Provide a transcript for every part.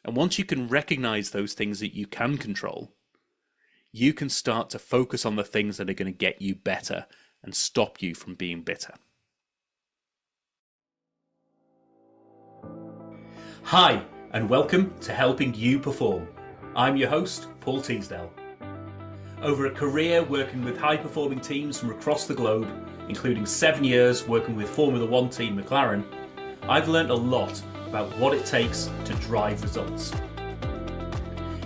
And once you can recognize those things that you can control, you can start to focus on the things that are going to get you better and stop you from being bitter. Hi, and welcome to Helping You Perform. I'm your host, Paul Teasdale. Over a career working with high-performing teams from across the globe, including 7 years working with Formula One team McLaren, I've learned a lot about what it takes to drive results.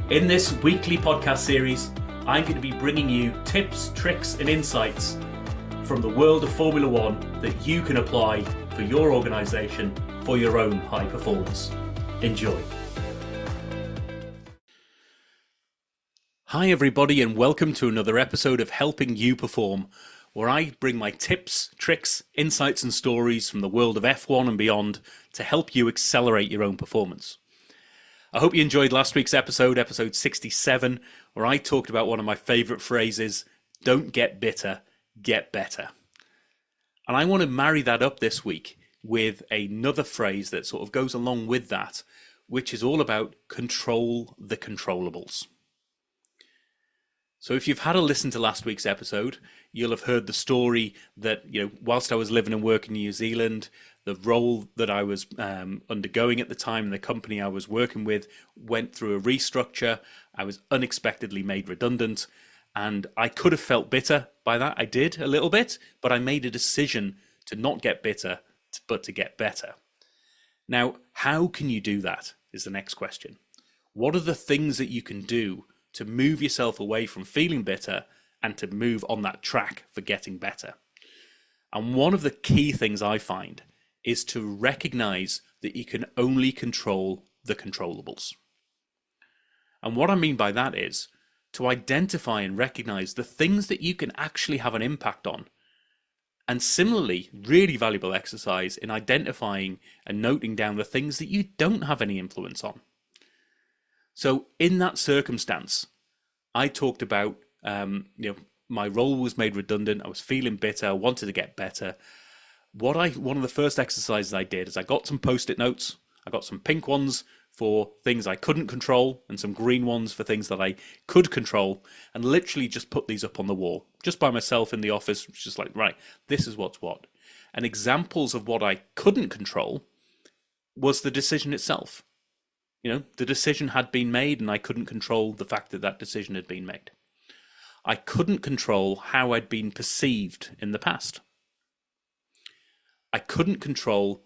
In this weekly podcast series, I'm going to be bringing you tips, tricks, and insights from the world of Formula One that you can apply for your organisation for your own high performance. Enjoy. Hi everybody, and welcome to another episode of Helping You Perform, where I bring my tips, tricks, insights and stories from the world of F1 and beyond to help you accelerate your own performance. I hope you enjoyed last week's episode 67, where I talked about one of my favourite phrases, don't get bitter, get better. And I want to marry that up this week with another phrase that sort of goes along with that, which is all about control the controllables. So if you've had a listen to last week's episode, you'll have heard the story that, whilst I was living and working in New Zealand, the role that I was undergoing at the time, the company I was working with, went through a restructure. I was unexpectedly made redundant, and I could have felt bitter by that. I did a little bit, but I made a decision to not get bitter, but to get better. Now, how can you do that is the next question. What are the things that you can do to move yourself away from feeling bitter and to move on that track for getting better? And one of the key things I find is to recognize that you can only control the controllables. And what I mean by that is to identify and recognize the things that you can actually have an impact on. And similarly, really valuable exercise in identifying and noting down the things that you don't have any influence on. So in that circumstance, I talked about, my role was made redundant. I was feeling bitter. I wanted to get better. One of the first exercises I did is I got some Post-it notes. I got some pink ones for things I couldn't control and some green ones for things that I could control, and literally just put these up on the wall, just by myself in the office. It's just like, right, this is what's what. And examples of what I couldn't control was the decision itself. The decision had been made and I couldn't control the fact that that decision had been made. I couldn't control how I'd been perceived in the past. I couldn't control,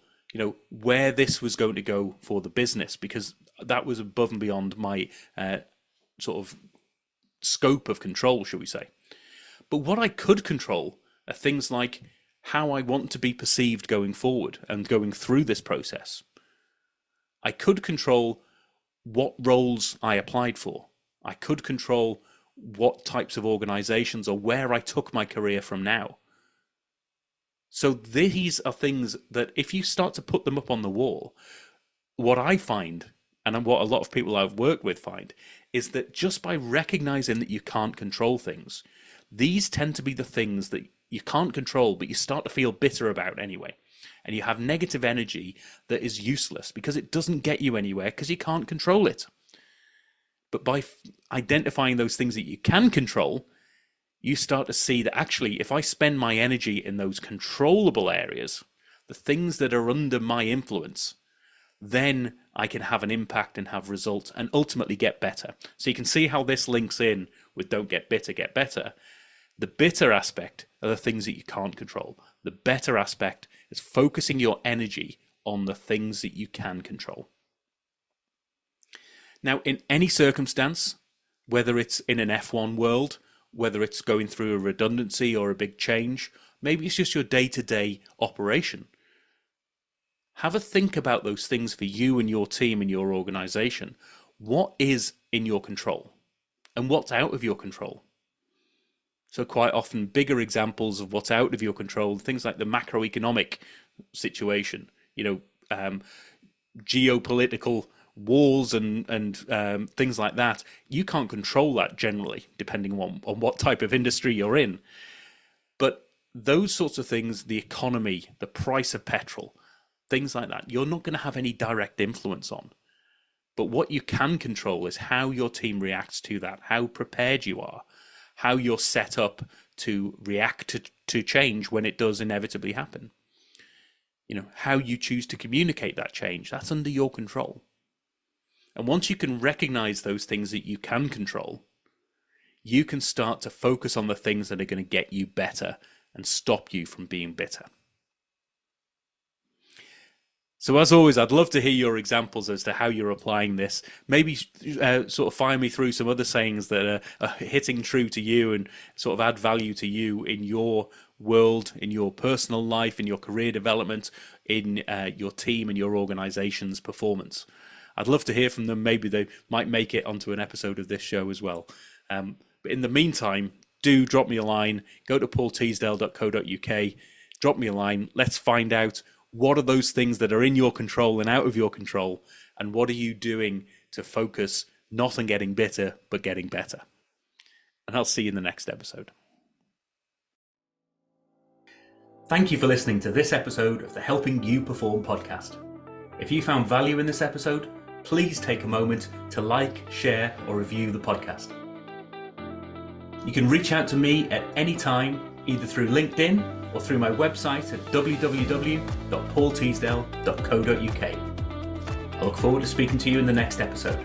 where this was going to go for the business, because that was above and beyond my sort of scope of control, shall we say. But what I could control are things like how I want to be perceived going forward and going through this process. I could control what roles I applied for. I could control what types of organizations or where I took my career from now. So these are things that if you start to put them up on the wall, what I find, and what a lot of people I've worked with find, is that just by recognizing that you can't control things, these tend to be the things that you can't control, but you start to feel bitter about anyway. And you have negative energy that is useless because it doesn't get you anywhere because you can't control it. But by identifying those things that you can control, you start to see that actually, if I spend my energy in those controllable areas, the things that are under my influence, then I can have an impact and have results and ultimately get better. So you can see how this links in with don't get bitter, get better. The bitter aspect are the things that you can't control. The better aspect is focusing your energy on the things that you can control. Now, in any circumstance, whether it's in an F1 world, whether it's going through a redundancy or a big change, maybe it's just your day-to-day operation, have a think about those things for you and your team and your organization. What is in your control and what's out of your control? So quite often bigger examples of what's out of your control, things like the macroeconomic situation, geopolitical wars and things like that. You can't control that generally, depending on what type of industry you're in. But those sorts of things, the economy, the price of petrol, things like that, you're not going to have any direct influence on. But what you can control is how your team reacts to that, how prepared you are, how you're set up to react to change when it does inevitably happen. How you choose to communicate that change, that's under your control. And once you can recognize those things that you can control, you can start to focus on the things that are going to get you better and stop you from being bitter. So as always, I'd love to hear your examples as to how you're applying this. Maybe sort of fire me through some other sayings that are hitting true to you and sort of add value to you in your world, in your personal life, in your career development, in your team and your organization's performance. I'd love to hear from them. Maybe they might make it onto an episode of this show as well. But in the meantime, do drop me a line. Go to paulteasdale.co.uk. Drop me a line. Let's find out what are those things that are in your control and out of your control, and what are you doing to focus not on getting bitter, but getting better. And I'll see you in the next episode. Thank you for listening to this episode of the Helping You Perform podcast. If you found value in this episode, please take a moment to like, share, or review the podcast. You can reach out to me at any time, either through LinkedIn or through my website at www.paulteasdale.co.uk. I look forward to speaking to you in the next episode.